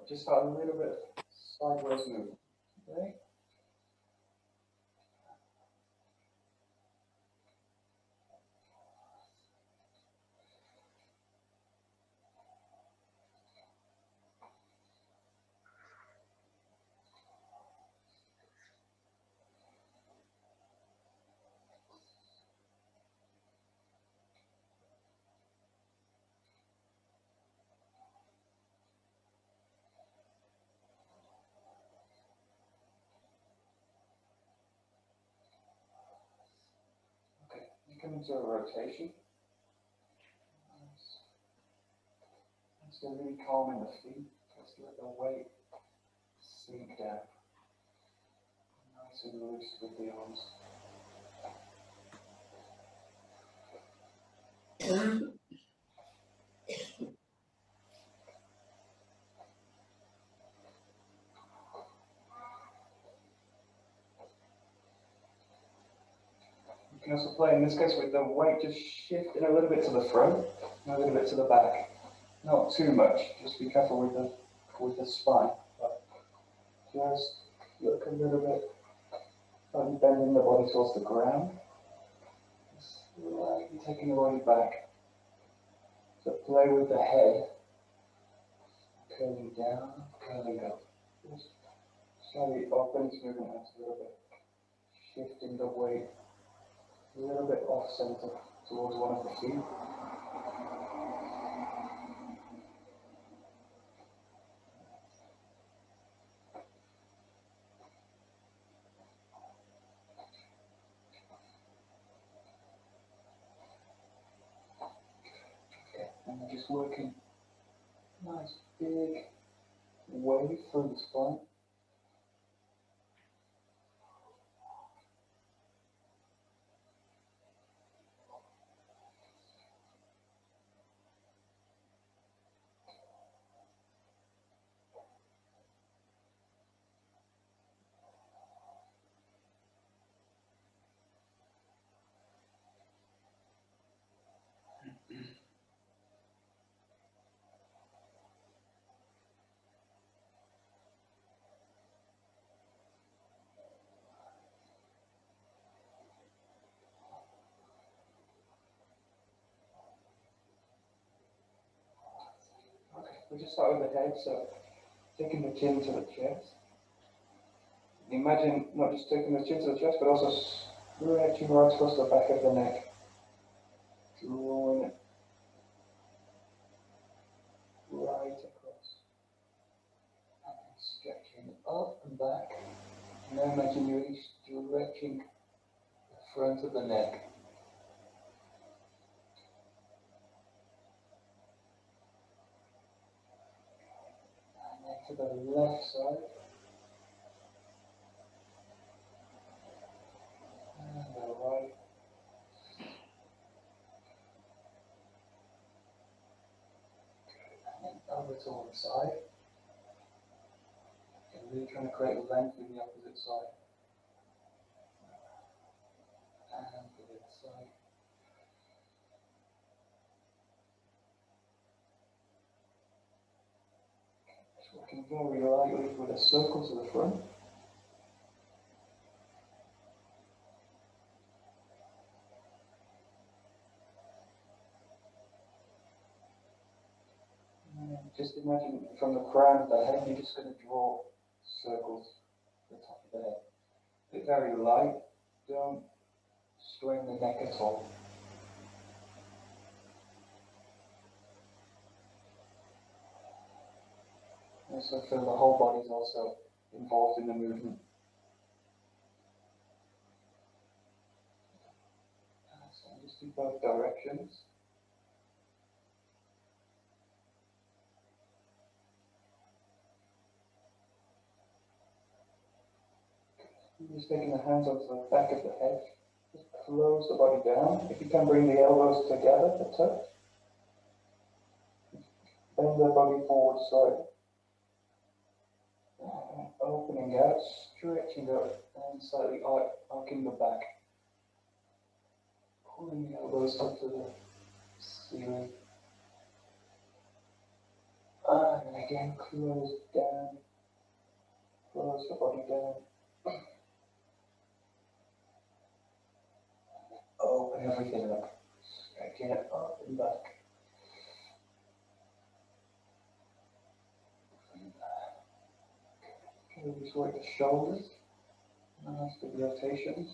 Just start a little bit of sideways movement. Okay? Come into a rotation. Let's get really calm in the feet. Let's let the weight sink down. Nice and loose with the arms. You can also play in this case with the weight just shifting a little bit to the front and a little bit to the back. Not too much, just be careful with the spine. But just look a little bit like bending the body towards the ground. Slightly taking the body back. So play with the head. Curling down, curling up. Just slightly open its movement out a little bit. Shifting the weight a little bit off center towards one of the feet. Okay, and we're just working nice big wave through the spine. We just start with the head, so taking the chin to the chest. Imagine not just taking the chin to the chest, but also stretching right across the back of the neck. Drawing it right across. And stretching up and back. Now imagine you're really stretching the front of the neck. And then to the left side. And the right. And then over to one side. And really trying to create length in the opposite side. And to the other side. Just working very lightly with a circle to the front. Just imagine from the crown of the head, you're just going to draw circles at the top of the head. It's very light, don't strain the neck at all. Also feel the whole body is also involved in the movement. So just do both directions. Just taking the hands onto the back of the head, just close the body down. If you can bring the elbows together, the touch. Bend the body forward side. And opening out, stretching up, and slightly arcing the back. Pulling the elbows up to the ceiling. again, close down. Close the body down. Open everything up. Stretching it up and back. Okay, just work the shoulders. Nice big rotations.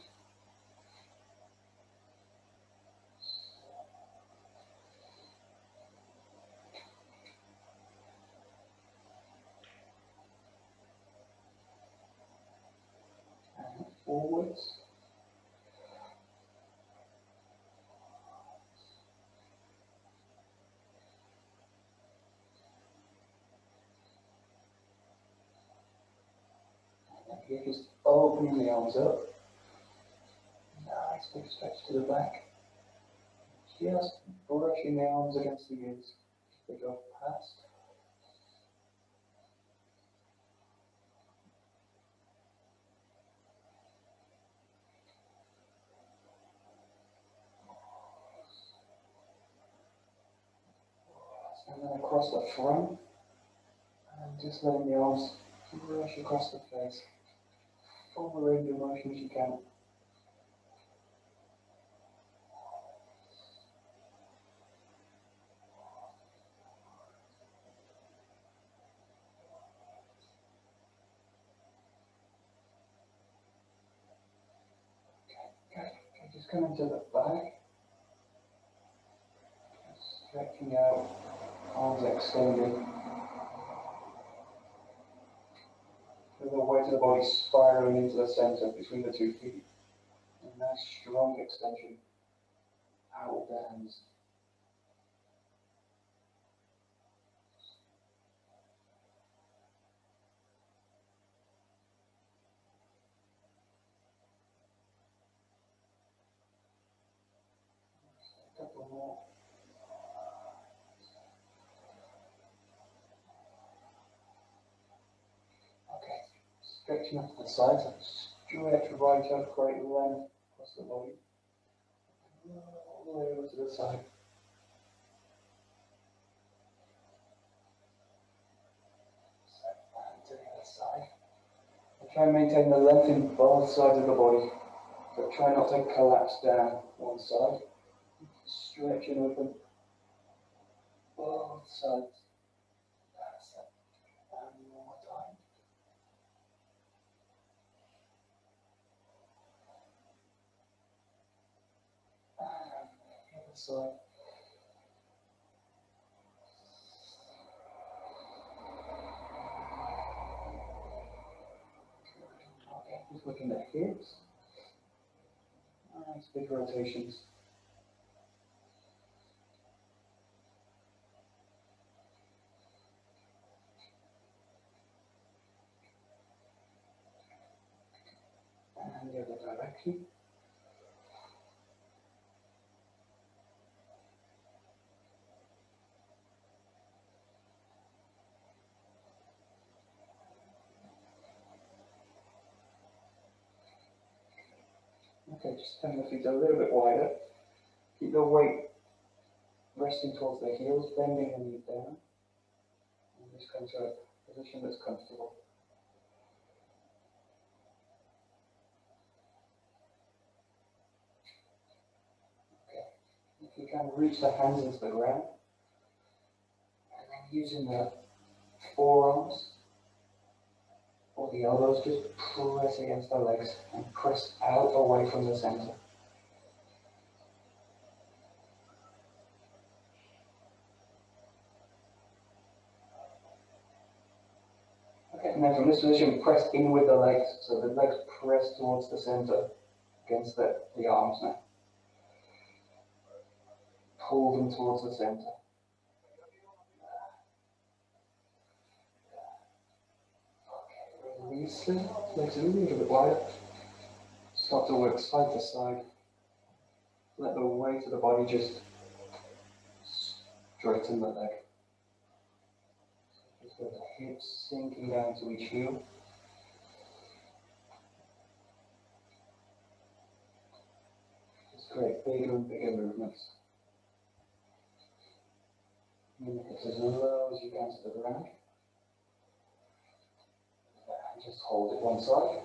And forwards. And here, just opening the arms up. Nice big stretch to the back. Just brushing the arms against the ears. They go past. And then across the front. And just letting the arms brush across the face. Full range of motion as you can. Okay, just coming to the back. Stretching out, arms extended. With the weight of the body spiraling into the center between the 2 feet. And nice strong extension out of the hands. A couple more. Okay, stretching up to the sides. Stretch right up, great length across the body. All the way over to the side. And to the other side. And try and maintain the length in both sides of the body. So try not to collapse down one side. Stretch and open both sides. That's it. And one more time. And the other side. Okay, just looking at hips. Nice big rotations. And the other direction. Okay, just turn the feet a little bit wider. Keep the weight resting towards the heels, bending the knee down. And just come to a position that's comfortable. Okay, if you can reach the hands into the ground. And then using the forearms or the elbows, just press against the legs and press out away from the center. Okay, and then from this position, press in with the legs, so the legs press towards the center against the arms now. Pull them towards the center. Okay, release them, legs a little bit wider. Start to work side to side. Let the weight of the body just straighten the leg. Just let the hips sinking down to each heel. Just create bigger and bigger movements. Bring the hips as low as you can to the ground. Just hold it one side.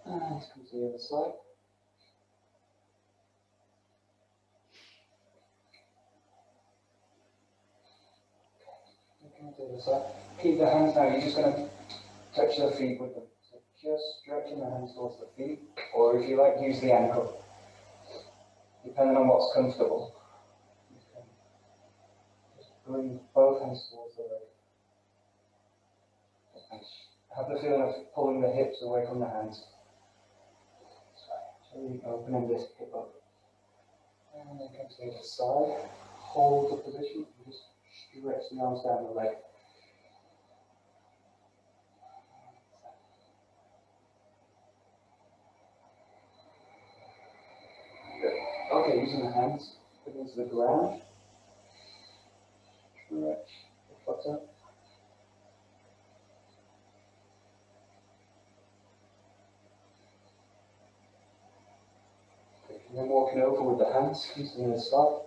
And come to the other side. Okay, to the other side. Keep the hands now, you're just going to touch the feet with them. So just stretching the hands towards the feet, or if you like, use the ankle. Depending on what's comfortable. You can just bring both hands towards the leg. And have the feeling of pulling the hips away from the hands. So really opening this hip up. And then come to the other side. Hold the position and just stretch the arms down the leg. Good. Okay, using the hands, put into the ground. Stretch the foot up. Okay, and then walking over with the hands, using the other side.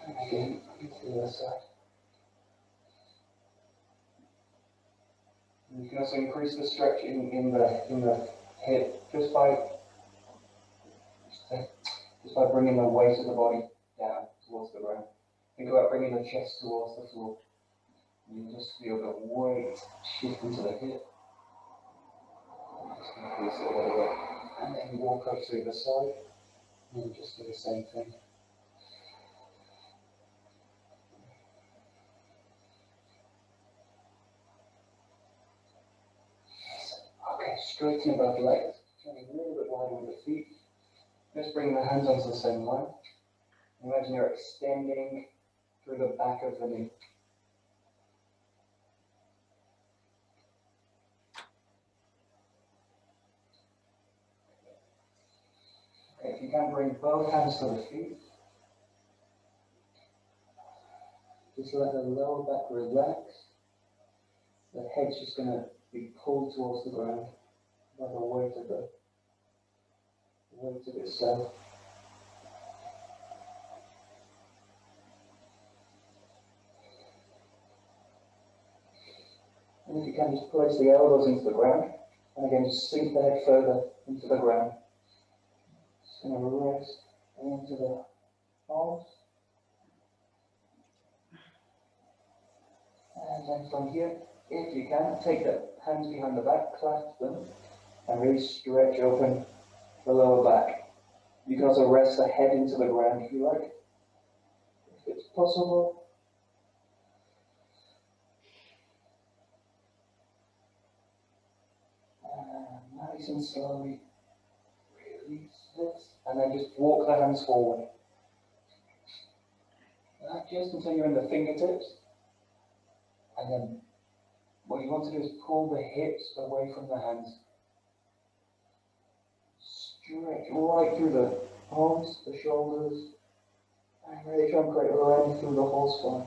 And again, into the other side. And you can also increase the stretch in the hip just by bringing the weight of the body down towards the ground. Think about bringing the chest towards the floor. And you just feel the weight shift into the hip. Just increase it a little bit. And then walk up to the side. And just do the same thing. Okay, straighten above the legs. Turning a little bit wider with the feet. Just bring the hands onto the same line. Imagine you're extending through the back of the knee. Okay, if you can bring both hands to the feet, just let the lower back relax. The head's just going to be pulled towards the ground by the weight of itself. And if you can, just place the elbows into the ground, and again, just sink the head further into the ground. Just going to rest into the palms. And then from here, if you can, take the hands behind the back, clasp them, and really stretch open the lower back. You can also rest the head into the ground if you like, if it's possible. And nice and slowly release this, and then just walk the hands forward. Just until you're in the fingertips. And then what you want to do is pull the hips away from the hands. Stretch right through the arms, the shoulders, and really try and create a line through the whole spine.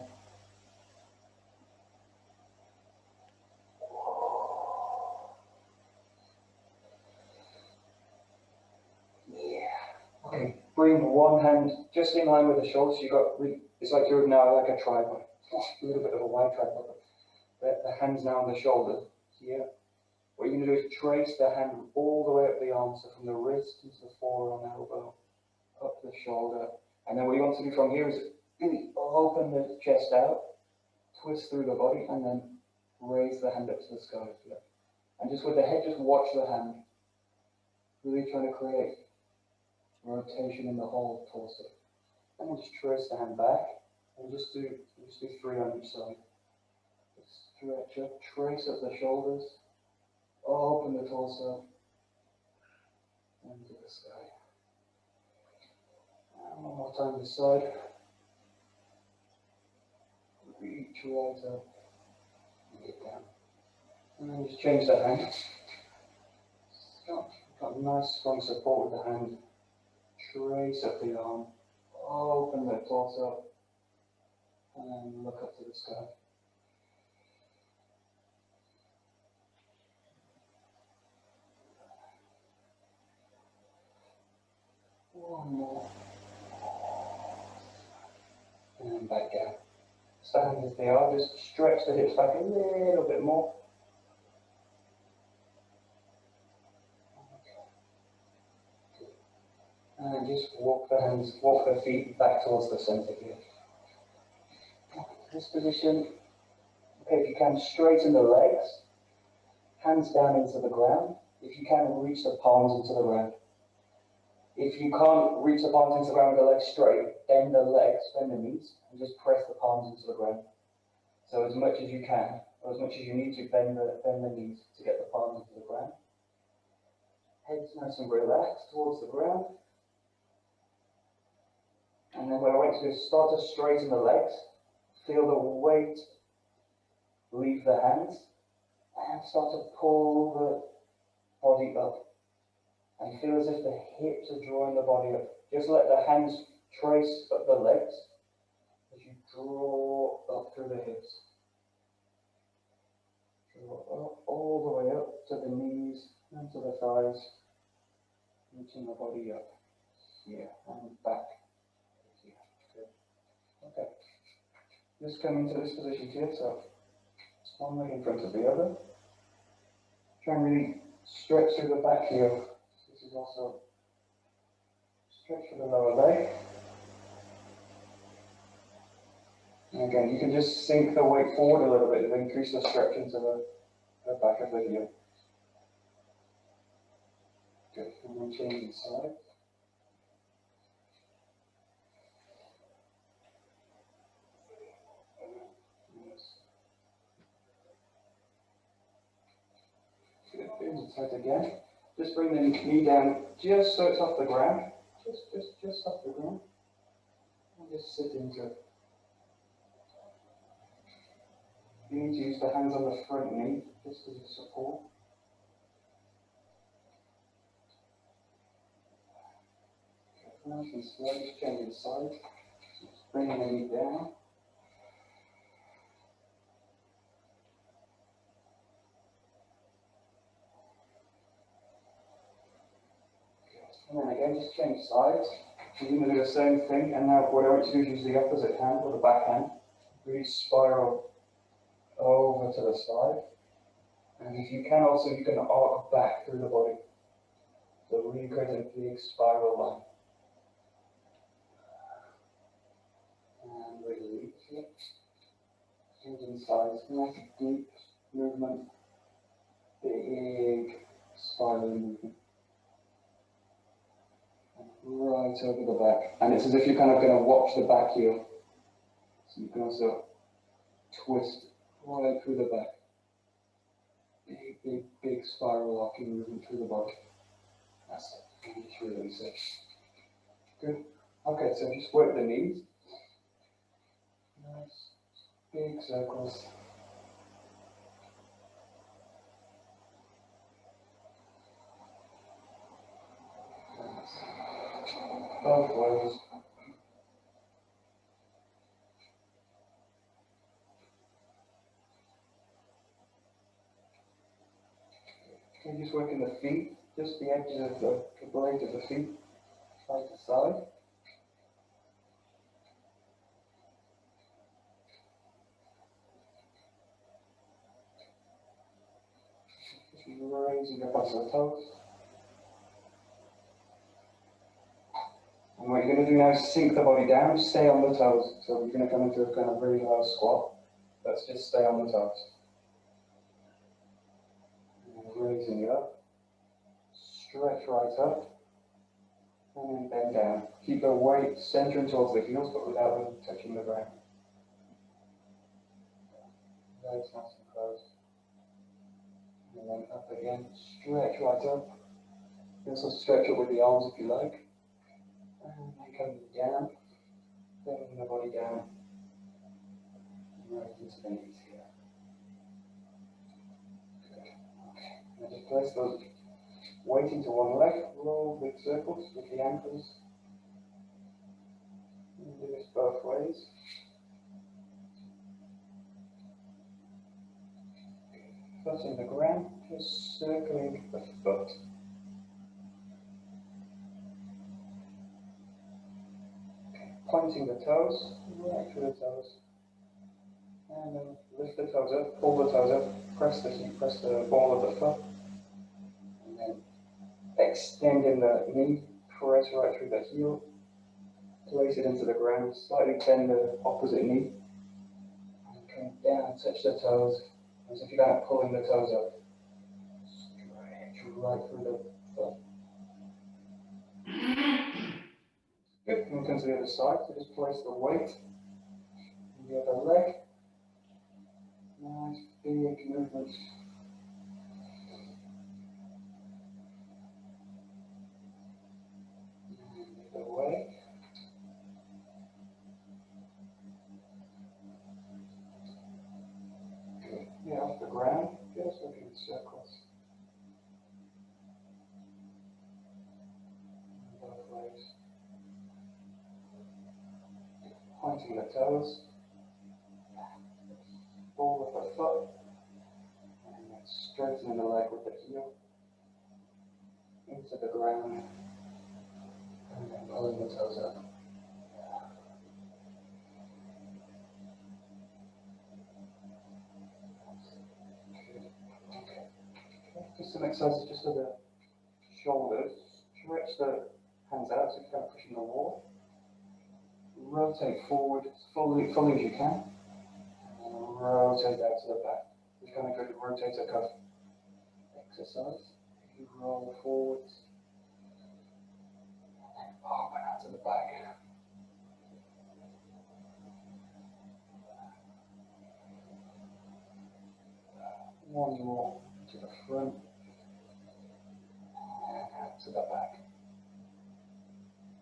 Yeah. Okay, bring one hand just in line with the shoulders. It's like you're now like a tripod. A little bit of a wide tripod. The hands now on the shoulder. Here. What you're going to do is trace the hand all the way up the arm, so from the wrist into the forearm, elbow, up the shoulder. And then what you want to do from here is really open the chest out, twist through the body, and then raise the hand up to the sky. And just with the head, just watch the hand. Really trying to create rotation in the whole torso. And then just trace the hand back, and just do 3 on each side. Stretch up, trace up the shoulders, open the torso, and to the sky. And one more time this side. Reach right up, and get down. And then just change the hand. Got nice strong support with the hand. Trace up the arm, open the torso, and then look up to the sky. One more. And back down. Stand as they are, just stretch the hips back a little bit more. And just walk the feet back towards the center here. This position, okay, if you can, straighten the legs, hands down into the ground. If you can, reach the palms into the ground. If you can't reach the palms into the ground with the legs straight, bend the legs, bend the knees, and just press the palms into the ground. So as much as you can, or as much as you need to, bend the knees to get the palms into the ground. Head's nice and relaxed towards the ground. And then what I want you to do is start to straighten the legs. Feel the weight leave the hands. And start to pull the body up. And feel as if the hips are drawing the body up. Just let the hands trace up the legs as you draw up through the hips. Draw up all the way up to the knees and to the thighs. Reaching the body up here and back here. Good. Okay. Just come into this position here, so one leg in front of the other. Try and really stretch through the back heel. This is also stretch for the lower leg. And again, you can just sink the weight forward a little bit and increase the stretch into the back of the heel. Good. And then change the side. Good. Change the side again. Just bring the knee down just so it's off the ground. Just off the ground. And just sit into it. You need to use the hands on the front knee just as a support. Nice and slow, just changing sides. Just bringing the knee down. And then again, just change sides. So you're going to do the same thing, and now what I want you to do is use the opposite hand, or the back hand. Really spiral over to the side. And if you can also, you can arc back through the body. So really create a big spiral line. And release it. Changing sides. Nice deep movement. Big spiral movement. Right over the back. And it's as if you're kind of going to watch the back heel. So you can also twist right through the back. Big spiral arcing movement through the body. That's it. And just release it. Good. Okay, so just work the knees. Nice. Big circles. Both ways. Okay, just working the feet, just the edges of the blades of the feet, side to side. Just raising up onto the toes. And what you're going to do now is sink the body down, stay on the toes. So you're going to come into a kind of very low squat. Let's just stay on the toes. And raising it up. Stretch right up. And then bend down. Keep the weight centering towards the heels, but without them touching the ground. Legs nice and closed. And then up again. Stretch right up. You also stretch up with the arms if you like. And then coming down, bending the body down, and right into the knees here. Good. Okay. Now just place those weight into one leg, roll big circles with the ankles. And do this both ways. Foot in the ground, just circling the foot. pointing the toes, right through the toes. And then lift the toes up, pull the toes up, press the ball of the foot. And then extending the knee, press right through the heel. Place it into the ground, slightly bend the opposite knee. And come down, touch the toes. As if you're kind of pulling the toes up. Stretch right through the foot. Good. And come to the other side. So just place the weight on the other leg. Nice big movement. And the other way. Good. Yeah, off the ground. Just looking in circles. Both ways. Pointing the toes. Ball of the foot. And then straightening the leg with the heel. Into the ground. And then pulling the toes up. Okay. Just some exercises just for the shoulders. Stretch the hands out so you're kind of pushing the wall. Rotate forward as fully as you can. And rotate out to the back. It's kind of good rotator cuff exercise. You roll forwards. And open out to the back. One more to the front. And out to the back.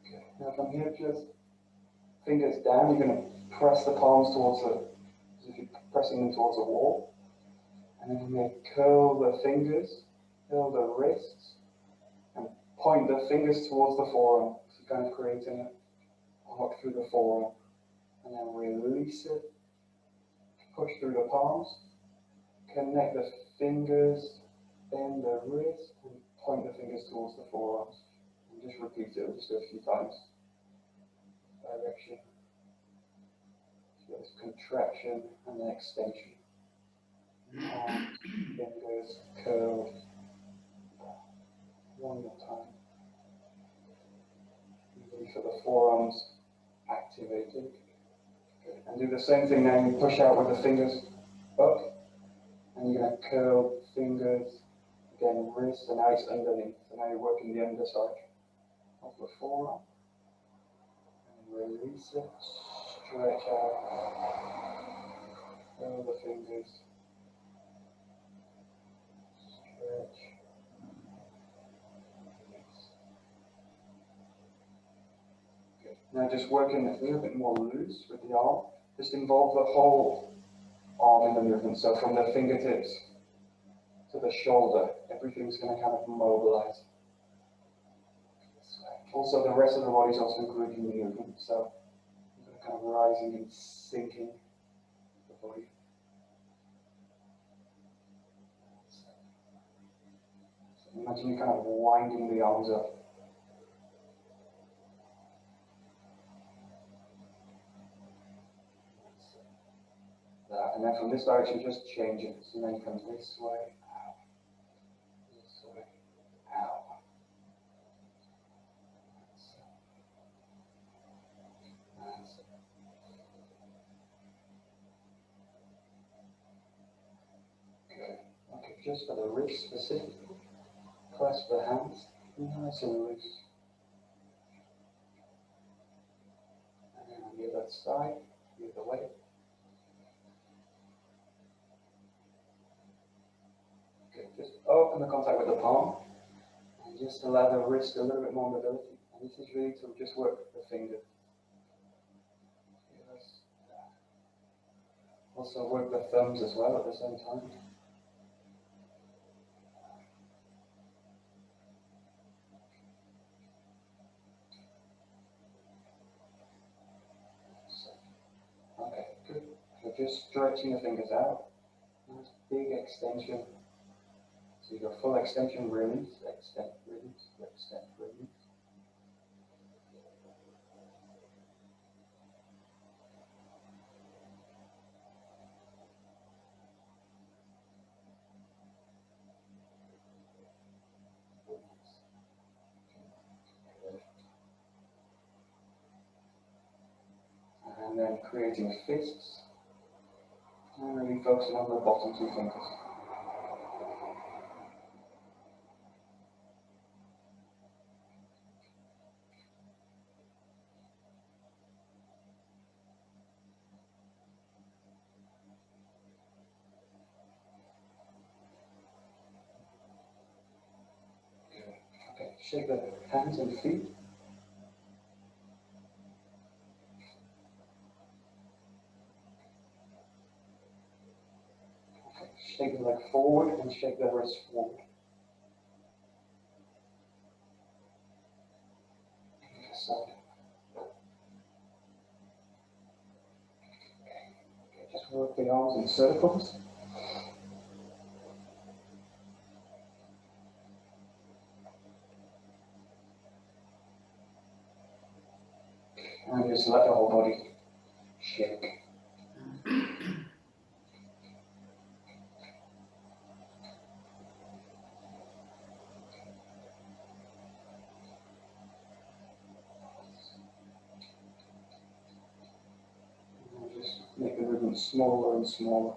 Good. Now from here, just fingers down. You're going to press the palms towards as if you're pressing them towards the wall. And then you're going to curl the fingers, curl the wrists, and point the fingers towards the forearm. So you're kind of creating a arc through the forearm. And then release it. Push through the palms. Connect the fingers, bend the wrist, and point the fingers towards the forearms. And just repeat it, just do it a few times. Direction. So there's contraction and then extension. Arms, fingers, curled. One more time. Ready for the forearms activated. Good. And do the same thing now. You push out with the fingers up. And you're going to curl fingers, again wrist, and now it's underneath. So now you're working the underside of the forearm. And release it, stretch out, curl the fingers, stretch, release. Good. Now just working a little bit more loose with the arm. Just involve the whole arm in the movement, so from the fingertips to the shoulder, everything's going to kind of mobilize. Also, the rest of the body is also included in the movement, so you're kind of rising and sinking the body. So imagine you kind of winding the arms up. And then from this direction, just change it. So then you come this way, out, this way, out. That's it. Good. Okay, just for the wrist specifically, clasp the hands, nice and loose. And then on the other side, the other way. Just open the contact with the palm and just allow the wrist a little bit more mobility. And this is really to just work the finger. Yes. Also work the thumbs as well at the same time. Okay, good. So just stretching the fingers out. Nice big extension. So you go full extension, release, extend, release, extend, release. creating fists. And really focusing on the bottom two fingers. Okay, shake the hands and feet. Okay, shake the leg forward and shake the wrist forward. Other side. Okay, just work the arms in circles. And just let the whole body shake. And just make the movement smaller and smaller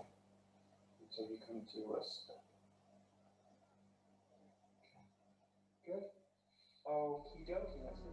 until you come to a stop. Good. Okie dokie, that's it.